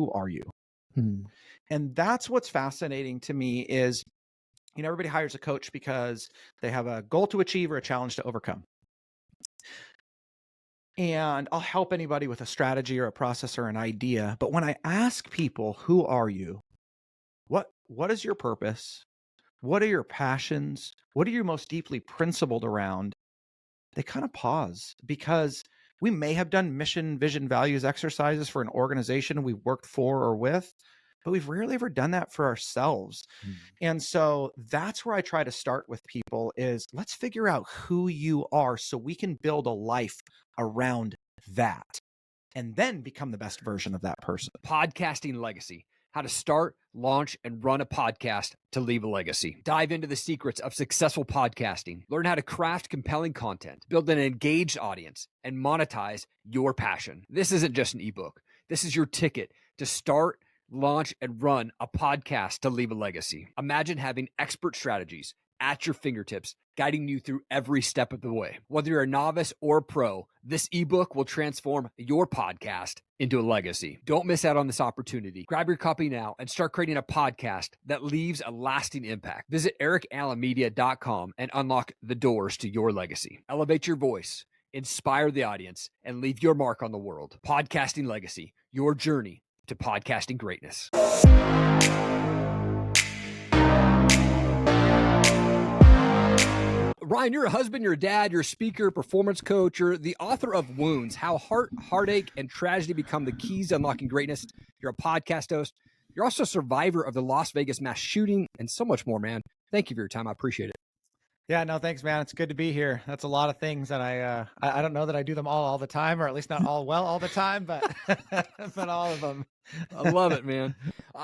who are you? Hmm. And that's what's fascinating to me is, everybody hires a coach because they have a goal to achieve or a challenge to overcome. And I'll help anybody with a strategy or a process or an idea. But when I ask people, who are you? What is your purpose? What are your passions? What are you most deeply principled around? They kind of pause, because we may have done mission, vision, values exercises for an organization we've worked for or with, but we've rarely ever done that for ourselves. And so that's where I try to start with people is, let's figure out who you are so we can build a life around that and then become the best version of that person. Podcasting legacy. How to start, launch, and run a podcast to leave a legacy. Dive into the secrets of successful podcasting. Learn how to craft compelling content, build an engaged audience, and monetize your passion. This isn't just an ebook. This is your ticket to start, launch, and run a podcast to leave a legacy. Imagine having expert strategies at your fingertips, guiding you through every step of the way. Whether you're a novice or a pro, this ebook will transform your podcast into a legacy. Don't miss out on this opportunity. Grab your copy now and start creating a podcast that leaves a lasting impact. Visit ericallamedia.com and unlock the doors to your legacy. Elevate your voice, inspire the audience, and leave your mark on the world. Podcasting Legacy, your journey to podcasting greatness. Ryan, you're a husband, you're a dad, you're a speaker, performance coach, you're the author of Wounds, How Heartache, and Tragedy Become the Keys to Unlocking Greatness. You're a podcast host. You're also a survivor of the Las Vegas mass shooting and so much more, man. Thank you for your time. I appreciate it. Yeah, no, thanks, man. It's good to be here. That's a lot of things that I don't know that I do them all the time, or at least not all well all the time, but but all of them. I love it, man.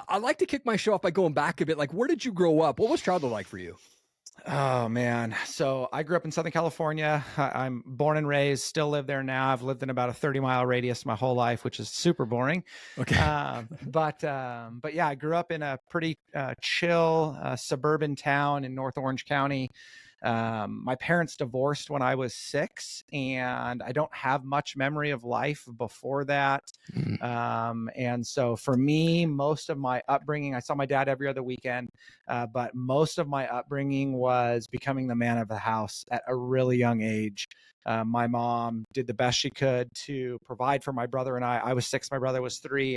I like to kick my show off by going back a bit. Like, where did you grow up? What was childhood like for you? Oh, man. So I grew up in Southern California. I'm born and raised, still live there now. I've lived in about a 30-mile radius my whole life, which is super boring. Okay. But yeah, I grew up in a pretty chill suburban town in North Orange County. My parents divorced when I was 6, and I don't have much memory of life before that. And so for me, most of my upbringing, I saw my dad every other weekend, but most of my upbringing was becoming the man of the house at a really young age. My mom did the best she could to provide for my brother and I. I was 6, my brother was 3,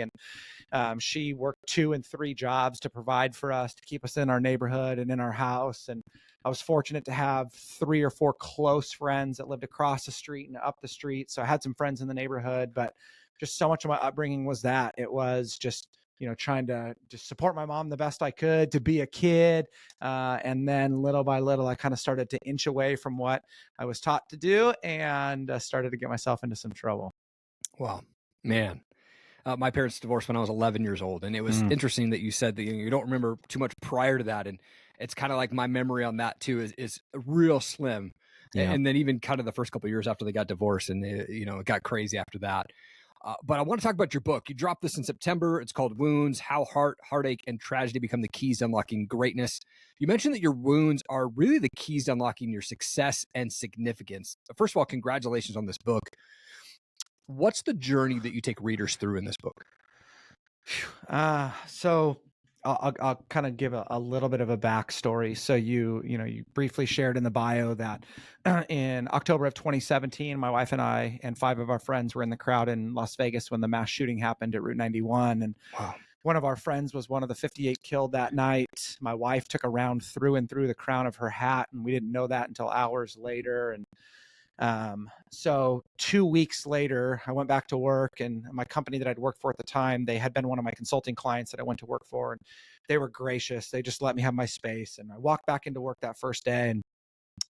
and she worked 2 and 3 jobs to provide for us, to keep us in our neighborhood and in our house. And I was fortunate to have 3 or 4 close friends that lived across the street and up the street. So I had some friends in the neighborhood, but just so much of my upbringing was that. It was just, trying to just support my mom the best I could, to be a kid. And then little by little, I kind of started to inch away from what I was taught to do, and started to get myself into some trouble. Wow, man. My parents divorced when I was 11 years old. And it was interesting that you said that you don't remember too much prior to that. And it's kind of like my memory on that too is real slim. Yeah. And then even kind of the first couple of years after they got divorced, and it got crazy after that. But I want to talk about your book. You dropped this in September. It's called Wounds, How Heartache, and Tragedy Become the Keys to Unlocking Greatness. You mentioned that your wounds are really the keys to unlocking your success and significance. First of all, congratulations on this book. What's the journey that you take readers through in this book? So I'll kind of give a little bit of a backstory. So you briefly shared in the bio that in October of 2017, my wife and I and 5 of our friends were in the crowd in Las Vegas when the mass shooting happened at Route 91. And wow. One of our friends was one of the 58 killed that night. My wife took a round through and through the crown of her hat, and we didn't know that until hours later. And so 2 weeks later, I went back to work, and my company that I'd worked for at the time, they had been one of my consulting clients that I went to work for, and they were gracious. They just let me have my space. And I walked back into work that first day, and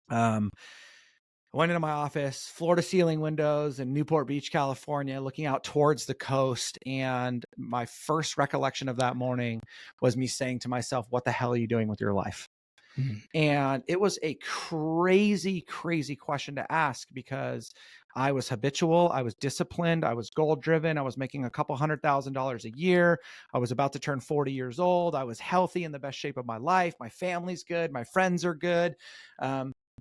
I went into my office, floor to ceiling windows in Newport Beach, California, looking out towards the coast. And my first recollection of that morning was me saying to myself, what the hell are you doing with your life? And it was a crazy, crazy question to ask, because I was habitual. I was disciplined. I was goal driven. I was making a couple $100,000 a year. I was about to turn 40 years old. I was healthy, in the best shape of my life. My family's good. My friends are good.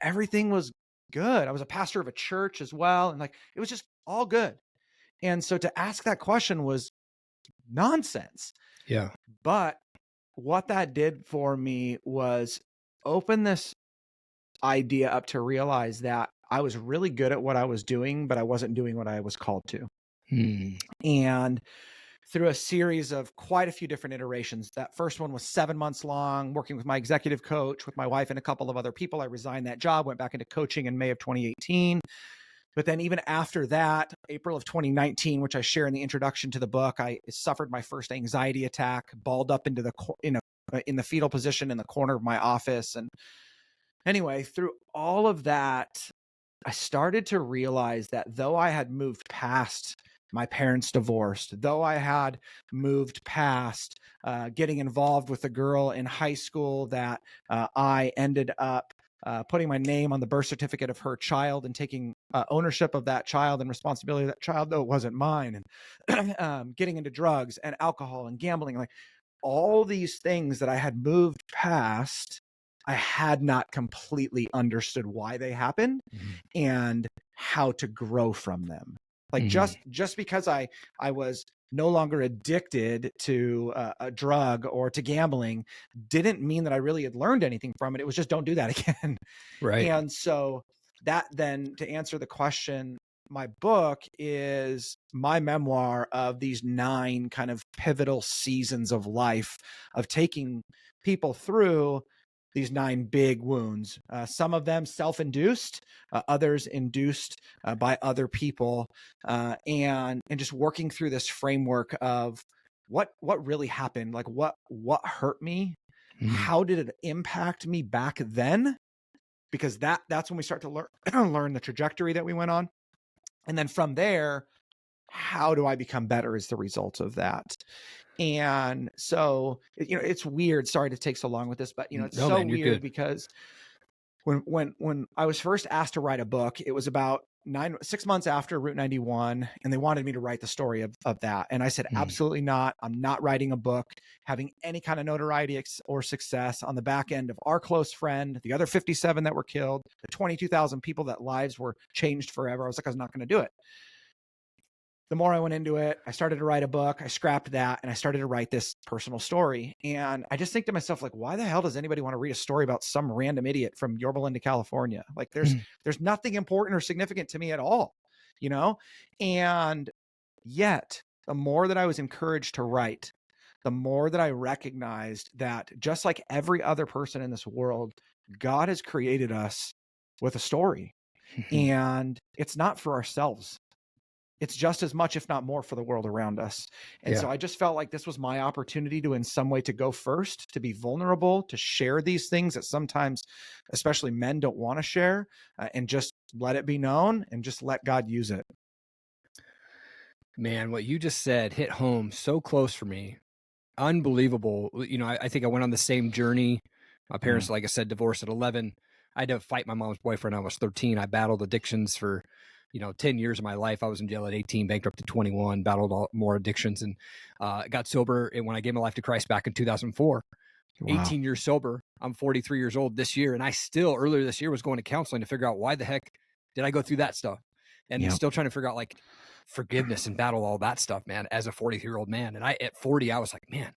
Everything was good. I was a pastor of a church as well. And it was just all good. And so to ask that question was nonsense. Yeah. But what that did for me was open this idea up to realize that I was really good at what I was doing, but I wasn't doing what I was called to. And through a series of quite a few different iterations, that first one was 7 months long, working with my executive coach, with my wife and a couple of other people. I resigned that job, went back into coaching in May of 2018. But then even after that, April of 2019, which I share in the introduction to the book, I suffered my first anxiety attack, balled up into in the fetal position in the corner of my office. And anyway, through all of that, I started to realize that though I had moved past my parents divorced, though I had moved past getting involved with a girl in high school that I ended up putting my name on the birth certificate of her child and taking ownership of that child and responsibility of that child, though it wasn't mine, and getting into drugs and alcohol and gambling, like all these things that I had moved past, I had not completely understood why they happened and how to grow from them. Like just because I was no longer addicted to a drug or to gambling didn't mean that I really had learned anything from it. It was just, don't do that again. Right. And so that then, to answer the question, my book is my memoir of these 9 kind of pivotal seasons of life, of taking people through these 9 big wounds, some of them self-induced, others induced by other people, and just working through this framework of what really happened, like what hurt me, how did it impact me back then, because that's when we start to learn the trajectory that we went on, and then from there, how do I become better as the result of that? And so, it's weird. Sorry to take so long with this, but it's weird good. Because when I was first asked to write a book, it was about 6 months after Route 91, and they wanted me to write the story of that. And I said, absolutely not. I'm not writing a book having any kind of notoriety or success on the back end of our close friend, the other 57 that were killed, the 22,000 people that lives were changed forever. I was like, I was not going to do it. The more I went into it, I started to write a book. I scrapped that and I started to write this personal story. And I just think to myself, like, why the hell does anybody want to read a story about some random idiot from Yorba Linda, California? Like there's nothing important or significant to me at all, And yet the more that I was encouraged to write, the more that I recognized that just like every other person in this world, God has created us with a story. And it's not for ourselves. It's just as much, if not more, for the world around us. And so I just felt like this was my opportunity to, in some way, to go first, to be vulnerable, to share these things that sometimes, especially men, don't want to share, and just let it be known and just let God use it. Man, what you just said hit home so close for me. Unbelievable. I think I went on the same journey. My parents, like I said, divorced at 11. I had to fight my mom's boyfriend when I was 13. I battled addictions for 10 years of my life. I was in jail at 18, bankrupt at 21, battled more addictions, and got sober when I gave my life to Christ back in 2004. Wow. 18 years sober. I'm 43 years old this year, and I still, earlier this year, was going to counseling to figure out why the heck did I go through that stuff, and still trying to figure out like forgiveness and battle all that stuff, man, as a 43-year-old man. And at 40, I was like, man,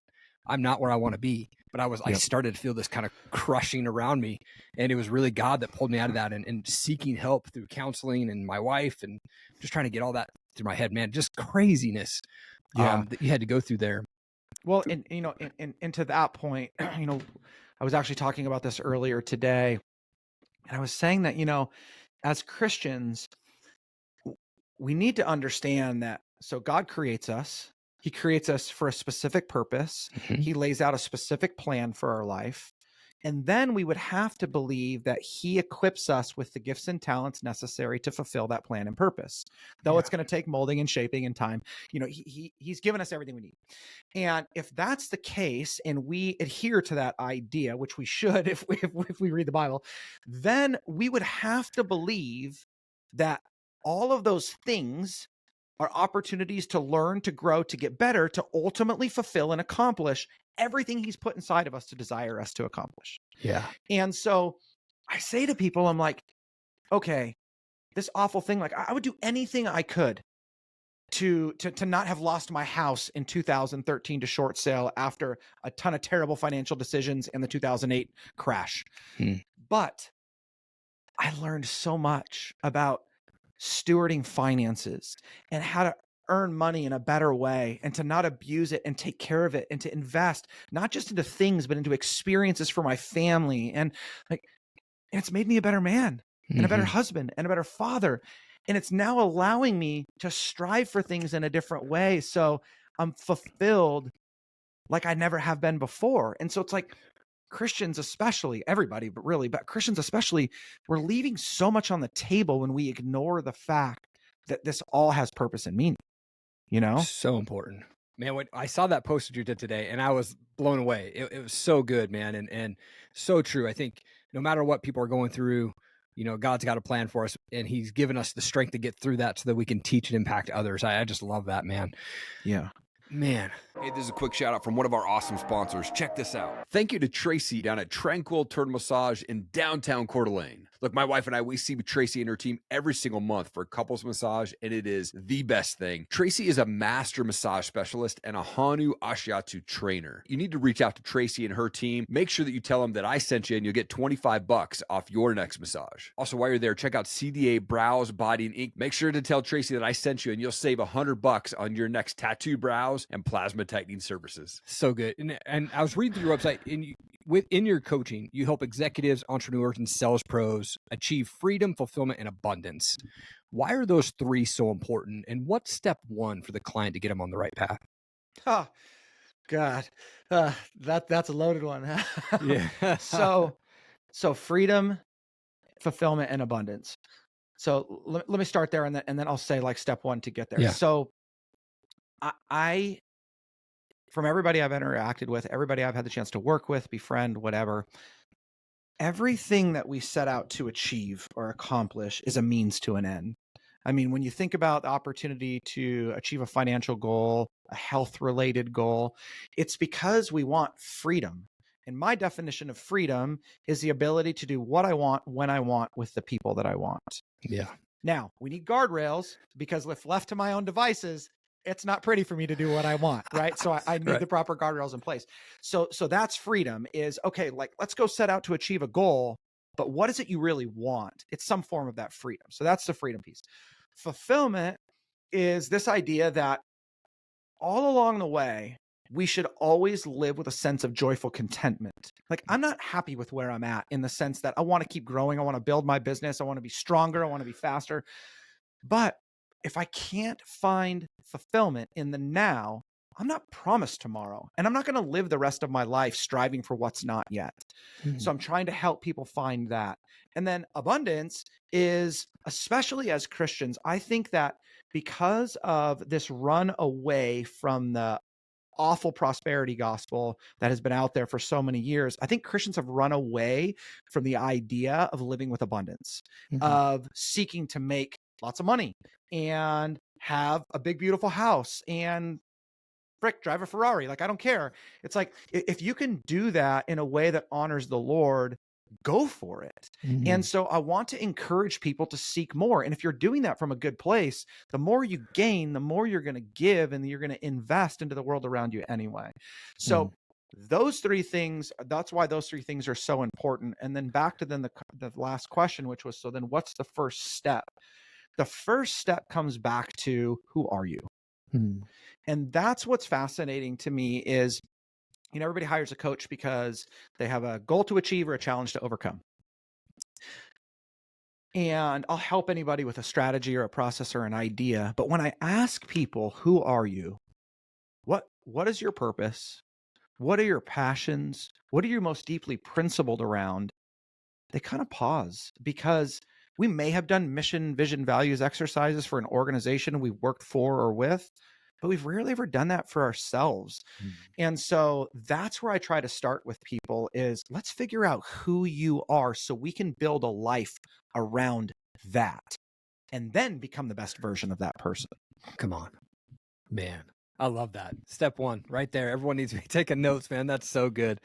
I'm not where I want to be. But I started to feel this kind of crushing around me. And it was really God that pulled me out of that, and seeking help through counseling and my wife, and just trying to get all that through my head, man, just craziness that you had to go through there. Well, and to that point, I was actually talking about this earlier today, and I was saying that, as Christians, we need to understand that, so God creates us. He creates us for a specific purpose. He lays out a specific plan for our life. And then we would have to believe that he equips us with the gifts and talents necessary to fulfill that plan and purpose. Though it's going to take molding and shaping and time, he's given us everything we need. And if that's the case, and we adhere to that idea, which we should, if we read the Bible, then we would have to believe that all of those things are opportunities to learn, to grow, to get better, to ultimately fulfill and accomplish everything he's put inside of us to desire us to accomplish. Yeah. And so I say to people, I'm like, okay, this awful thing, like I would do anything I could to not have lost my house in 2013 to short sale after a ton of terrible financial decisions and the 2008 crash. But I learned so much about stewarding finances and how to earn money in a better way and to not abuse it and take care of it and to invest not just into things, but into experiences for my family. And it's made me a better man and a better husband and a better father. And it's now allowing me to strive for things in a different way. So I'm fulfilled like I never have been before. And so it's like Christians, especially, everybody, but Christians especially, we're leaving so much on the table when we ignore the fact that this all has purpose and meaning, So important, man. When I saw that post that you did today, and I was blown away. It was so good, man. And so true. I think no matter what people are going through, God's got a plan for us, and he's given us the strength to get through that so that we can teach and impact others. I just love that, man. Yeah. Man. Hey, this is a quick shout out from one of our awesome sponsors. Check this out. Thank you to Tracy down at Tranquil Turtle Massage in downtown Coeur d'Alene. Look, my wife and I, we see Tracy and her team every single month for couples massage, and it is the best thing. Tracy is a master massage specialist and a Hanu Ashiatsu trainer. You need to reach out to Tracy and her team. Make sure that you tell them that I sent you, and you'll get $25 off your next massage. Also, while you're there, check out CDA Brows, Body, and Ink. Make sure to tell Tracy that I sent you, and you'll save $100 on your next tattoo brows and plasma tightening services. So good. And I was reading through your website, and in your coaching, you help executives, entrepreneurs, and sales pros achieve freedom, fulfillment, and abundance. Why are those three so important? And what's step one for the client to get them on the right path? Oh, God. That's a loaded one. Yeah. So freedom, fulfillment, and abundance. So let me start there, and then I'll say like step one to get there. Yeah. So I from everybody I've interacted with, everybody I've had the chance to work with, befriend, whatever, everything that we set out to achieve or accomplish is a means to an end. I mean, when you think about the opportunity to achieve a financial goal, a health-related goal, it's because we want freedom. And my definition of freedom is the ability to do what I want, when I want, with the people that I want. Yeah. Now, we need guardrails because if left to my own devices, it's not pretty for me to do what I want, right? So I need the proper guardrails in place. So that's freedom is, okay, like let's go set out to achieve a goal, but what is it you really want? It's some form of that freedom. So that's the freedom piece. Fulfillment is this idea that all along the way, we should always live with a sense of joyful contentment. Like I'm not happy with where I'm at in the sense that I want to keep growing. I want to build my business. I want to be stronger. I want to be faster. But if I can't find fulfillment in the now, I'm not promised tomorrow. And I'm not going to live the rest of my life striving for what's not yet. So I'm trying to help people find that. And then abundance is, especially as Christians, I think that because of this run away from the awful prosperity gospel that has been out there for so many years, I think Christians have run away from the idea of living with abundance, of seeking to make lots of money and have a big, beautiful house and drive a Ferrari. Like, I don't care. It's like, if you can do that in a way that honors the Lord, go for it. And so I want to encourage people to seek more. And if you're doing that from a good place, the more you gain, the more you're going to give and you're going to invest into the world around you anyway. So those three things, that's why those three things are so important. And then back to then the last question, which was, so then what's the first step? The first step comes back to, who are you? And that's what's fascinating to me is, everybody hires a coach because they have a goal to achieve or a challenge to overcome. And I'll help anybody with a strategy or a process or an idea. But when I ask people, who are you? What is your purpose? What are your passions? What are you most deeply principled around? They kind of pause, because we may have done mission, vision, values exercises for an organization we've worked for or with, but we've rarely ever done that for ourselves. And so that's where I try to start with people is, let's figure out who you are so we can build a life around that and then become the best version of that person. Come on, man. I love that. Step one right there. Everyone needs to be taking notes, man. That's so good.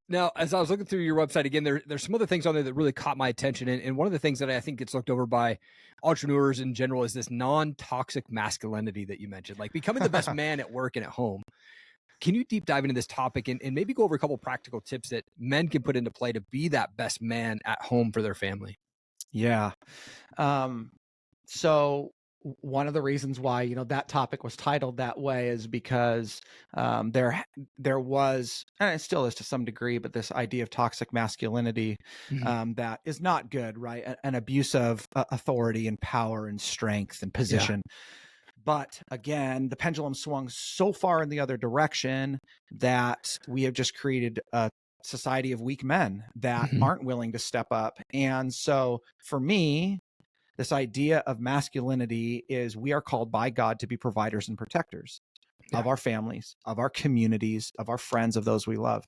Now, as I was looking through your website again, there's some other things on there that really caught my attention. And one of the things that I think gets looked over by entrepreneurs in general is this non-toxic masculinity that you mentioned, like becoming the best man at work and at home. Can you deep dive into this topic and maybe go over a couple practical tips that men can put into play to be that best man at home for their family? Yeah. So one of the reasons why, that topic was titled that way is because there was, and it still is to some degree, but this idea of toxic masculinity that is not good, right? An abuse of authority and power and strength and position. Yeah. But again, the pendulum swung so far in the other direction that we have just created a society of weak men that aren't willing to step up. And so for me, this idea of masculinity is we are called by God to be providers and protectors of our families, of our communities, of our friends, of those we love.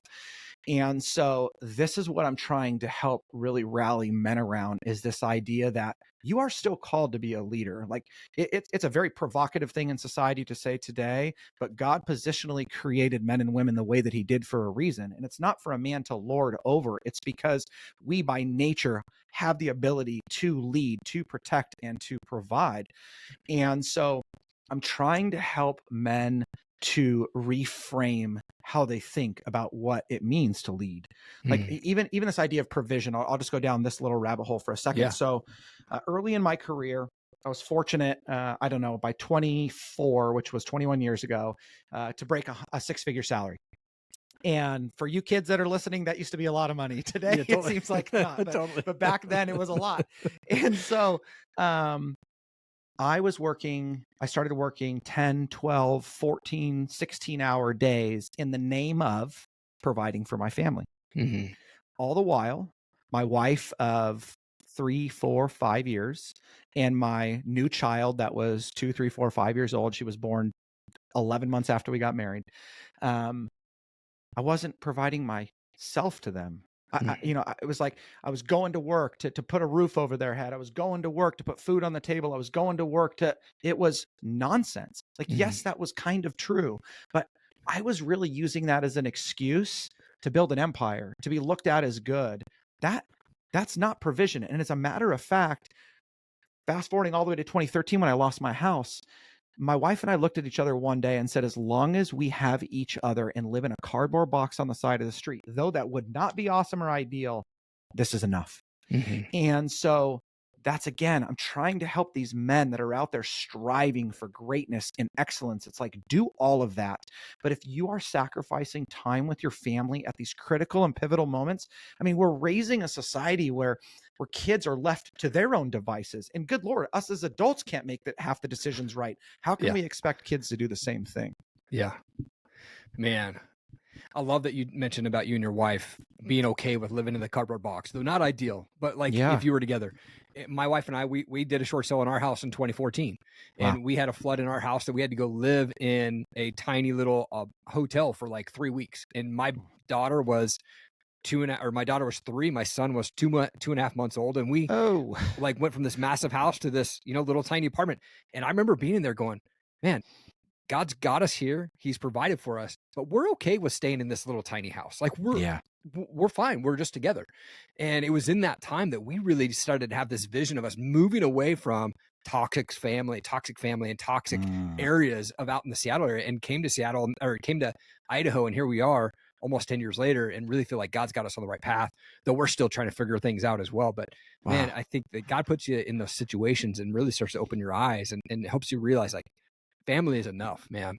And so this is what I'm trying to help really rally men around, is this idea that you are still called to be a leader. Like it's a very provocative thing in society to say today, but God positionally created men and women the way that he did for a reason. And it's not for a man to lord over. It's because we by nature have the ability to lead, to protect, and to provide. And so I'm trying to help men to reframe how they think about what it means to lead. Like even this idea of provision, I'll just go down this little rabbit hole for a second. Yeah. So early in my career, I was fortunate, by 24, which was 21 years ago, to break a six-figure salary. And for you kids that are listening, that used to be a lot of money. Today, yeah, totally. It seems like not, but, totally. But back then it was a lot. And so I started working 10, 12, 14, 16-hour days in the name of providing for my family. All the while, my wife of 3, 4, 5 years, and my new child that was 2, 3, 4, 5 years old, she was born 11 months after we got married. I wasn't providing myself to them. It was like I was going to work to put a roof over their head. I was going to work to put food on the table. I was going to work it was nonsense. Like, yes, that was kind of true, but I was really using that as an excuse to build an empire, to be looked at as good. That's not provision. And as a matter of fact, fast forwarding all the way to 2013, when I lost my house, my wife and I looked at each other one day and said, as long as we have each other and live in a cardboard box on the side of the street, though that would not be awesome or ideal, this is enough. And so that's, again, I'm trying to help these men that are out there striving for greatness and excellence. It's like, do all of that. But if you are sacrificing time with your family at these critical and pivotal moments, I mean, we're raising a society where kids are left to their own devices. And good Lord, us as adults can't make half the decisions right. How can we expect kids to do the same thing? Yeah, man. I love that you mentioned about you and your wife being okay with living in the cardboard box, though not ideal, but like if you were together. My wife and I, we did a short sale in our house in 2014, and we had a flood in our house that we had to go live in a tiny little hotel for like 3 weeks. And my daughter was my daughter was 3, my son was 2.5 months old. And we went from this massive house to this, little tiny apartment. And I remember being in there going, man, God's got us here. He's provided for us, but we're okay with staying in this little tiny house. Like we're fine. We're just together. And it was in that time that we really started to have this vision of us moving away from toxic family and toxic areas of out in the Seattle area, and came to Idaho. And here we are almost 10 years later, and really feel like God's got us on the right path, though we're still trying to figure things out as well. But man, I think that God puts you in those situations and really starts to open your eyes and helps you realize, like, family is enough, man.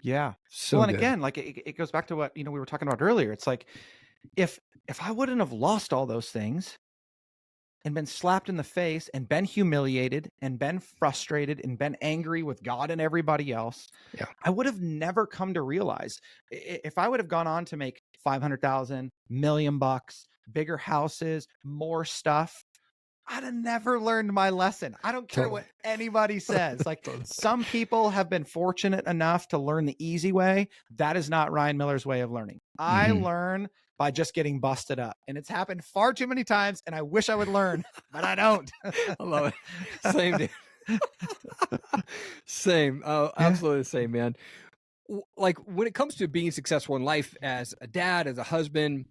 Yeah. So well, and good. Again, like it goes back to what, we were talking about earlier. It's like, if I wouldn't have lost all those things and been slapped in the face and been humiliated and been frustrated and been angry with God and everybody else, I would have never come to realize, if I would have gone on to make 500,000, $1 million, bigger houses, more stuff, I'd have never learned my lesson. I don't care what anybody says. Like, some people have been fortunate enough to learn the easy way. That is not Ryan Miller's way of learning. I learn by just getting busted up, and it's happened far too many times, and I wish I would learn, but I don't. I love it. Same, dude. Same. Oh, absolutely the same, man. Like when it comes to being successful in life as a dad, as a husband,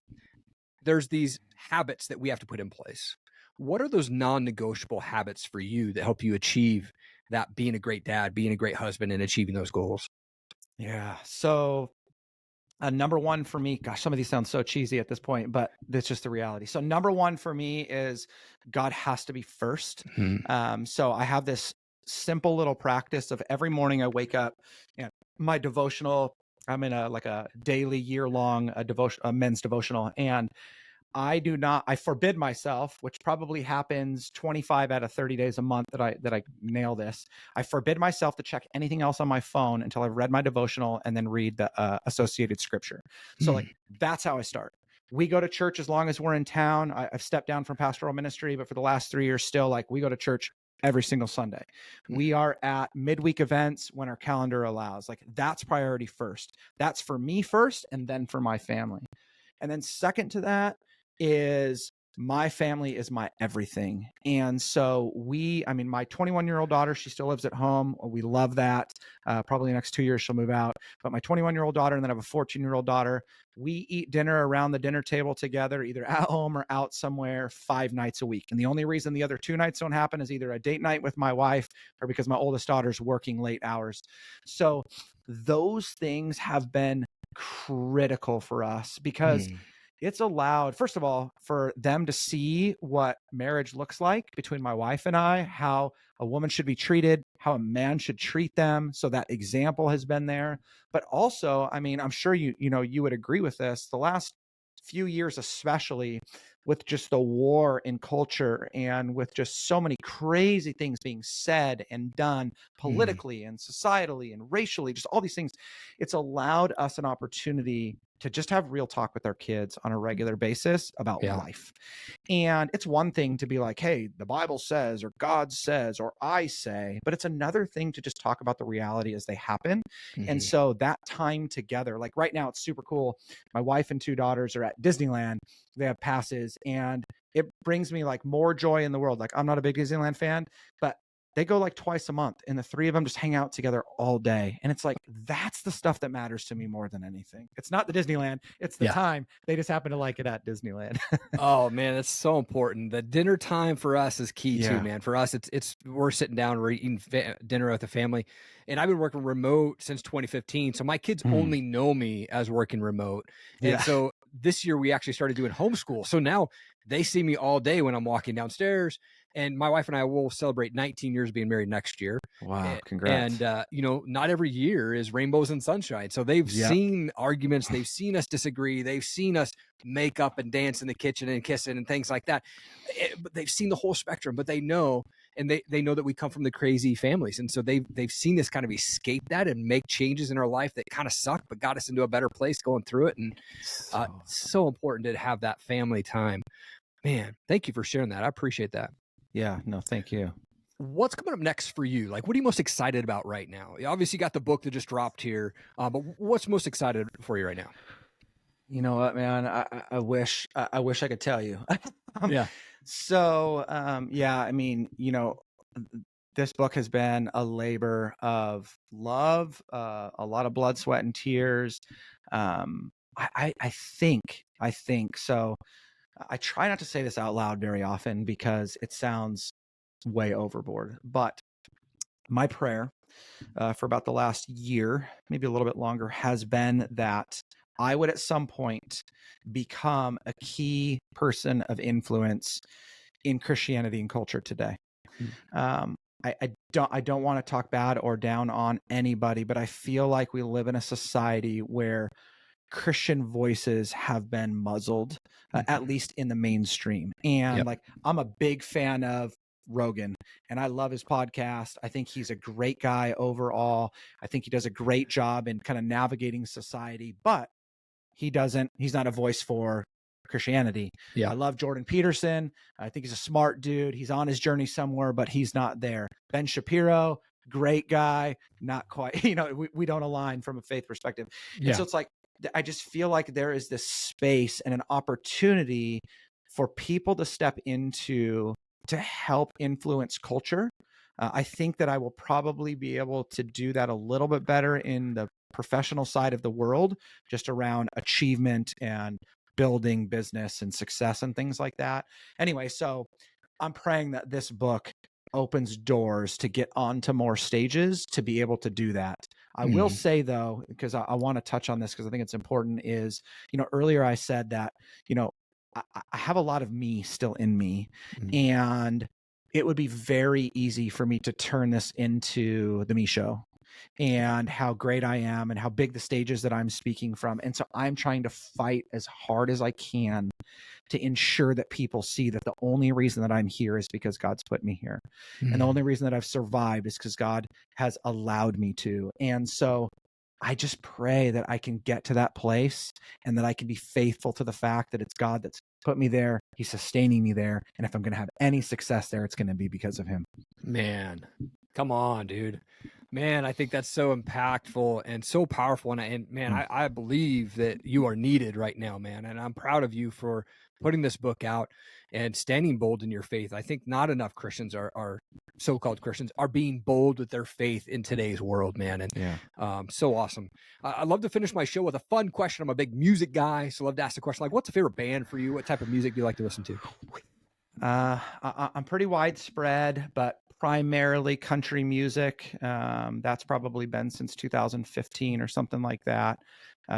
there's these habits that we have to put in place. What are those non-negotiable habits for you that help you achieve that, being a great dad, being a great husband, and achieving those goals? Yeah. So number one for me, gosh, some of these sound so cheesy at this point, but that's just the reality. So number one for me is God has to be first. So I have this simple little practice of every morning I wake up and my devotional, I'm in a daily year-long a men's devotional, and I forbid myself, which probably happens 25 out of 30 days a month that I nail this. I forbid myself to check anything else on my phone until I've read my devotional and then read the associated scripture. So like, that's how I start. We go to church as long as we're in town. I've stepped down from pastoral ministry, but for the last 3 years still, like, we go to church every single Sunday. We are at midweek events when our calendar allows. Like, that's priority first. That's for me first, and then for my family. And then second to that is my family is my everything. And so my 21-year-old daughter, she still lives at home. We love that. Probably the next 2 years she'll move out. But my 21-year-old daughter, and then I have a 14-year-old daughter, we eat dinner around the dinner table together, either at home or out somewhere 5 nights a week. And the only reason the other 2 nights don't happen is either a date night with my wife or because my oldest daughter's working late hours. So those things have been critical for us because it's allowed, first of all, for them to see what marriage looks like between my wife and I, how a woman should be treated, how a man should treat them. So that example has been there. But also, I mean, I'm sure you would agree with this. The last few years, especially with just the war in culture and with just so many crazy things being said and done politically and societally and racially, just all these things, it's allowed us an opportunity to just have real talk with our kids on a regular basis about life. And it's one thing to be like, hey, the Bible says, or God says, or I say, but it's another thing to just talk about the reality as they happen. And so that time together, like right now, it's super cool. My wife and 2 daughters are at Disneyland. They have passes, and it brings me like more joy in the world. Like, I'm not a big Disneyland fan, but they go like twice a month, and the 3 of them just hang out together all day. And it's like, that's the stuff that matters to me more than anything. It's not the Disneyland, it's the time. They just happen to like it at Disneyland. Oh man, that's so important. The dinner time for us is key too, man. For us, it's we're sitting down, we're eating dinner with the family, and I've been working remote since 2015. So my kids only know me as working remote, and so this year we actually started doing homeschool. So now they see me all day when I'm walking downstairs. And my wife and I will celebrate 19 years being married next year. Wow, congrats. And, not every year is rainbows and sunshine. So they've seen arguments. They've seen us disagree. They've seen us make up and dance in the kitchen and kissing and things like that. But they've seen the whole spectrum, but they know, and they know that we come from the crazy families. And so they've seen us kind of escape that and make changes in our life that kind of suck, but got us into a better place going through it. And so important to have that family time. Man, thank you for sharing that. I appreciate that. Yeah, no, thank you. What's coming up next for you? Like, what are you most excited about right now? You obviously got the book that just dropped here, but what's most excited for you right now? You know what, man? I wish I could tell you. So, I mean, this book has been a labor of love, a lot of blood, sweat, and tears. I think so. I try not to say this out loud very often because it sounds way overboard, but my prayer for about the last year, maybe a little bit longer, has been that I would at some point become a key person of influence in Christianity and culture today. I don't want to talk bad or down on anybody, but I feel like we live in a society where Christian voices have been muzzled, at least in the mainstream. And like, I'm a big fan of Rogan, and I love his podcast. I think he's a great guy overall. I think he does a great job in kind of navigating society, but he's not a voice for Christianity. I love Jordan Peterson. I think he's a smart dude. He's on his journey somewhere, but he's not there. Ben Shapiro, great guy, not quite, we don't align from a faith perspective. And so it's like, I just feel like there is this space and an opportunity for people to step into to help influence culture. I think that I will probably be able to do that a little bit better in the professional side of the world, just around achievement and building business and success and things like that. Anyway, so I'm praying that this book opens doors to get onto more stages to be able to do that. I will say though, because I want to touch on this because I think it's important, is, earlier I said that, I have a lot of me still in me, and it would be very easy for me to turn this into the me show and how great I am and how big the stages that I'm speaking from. And so I'm trying to fight as hard as I can to ensure that people see that the only reason that I'm here is because God's put me here. And the only reason that I've survived is because God has allowed me to. And so I just pray that I can get to that place and that I can be faithful to the fact that it's God that's put me there. He's sustaining me there. And if I'm going to have any success there, it's going to be because of him. Man, come on, dude. Man, I think that's so impactful and so powerful. And man, I believe that you are needed right now, man. And I'm proud of you for putting this book out and standing bold in your faith. I think not enough Christians are so-called Christians are being bold with their faith in today's world, man. And so awesome. I love to finish my show with a fun question. I'm a big music guy, so I love to ask the question, like, what's a favorite band for you? What type of music do you like to listen to? I'm pretty widespread, but primarily country music. That's probably been since 2015 or something like that.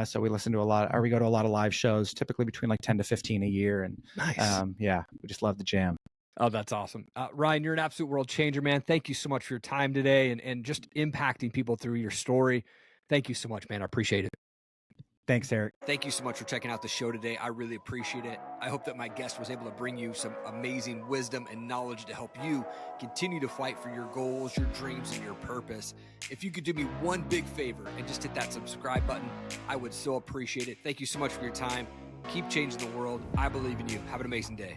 So we listen to we go to a lot of live shows, typically between like 10 to 15 a year. And nice. We just love the jam. Oh, that's awesome. Ryan, you're an absolute world changer, man. Thank you so much for your time today and just impacting people through your story. Thank you so much, man. I appreciate it. Thanks, Erik. Thank you so much for checking out the show today. I really appreciate it. I hope that my guest was able to bring you some amazing wisdom and knowledge to help you continue to fight for your goals, your dreams, and your purpose. If you could do me one big favor and just hit that subscribe button, I would so appreciate it. Thank you so much for your time. Keep changing the world. I believe in you. Have an amazing day.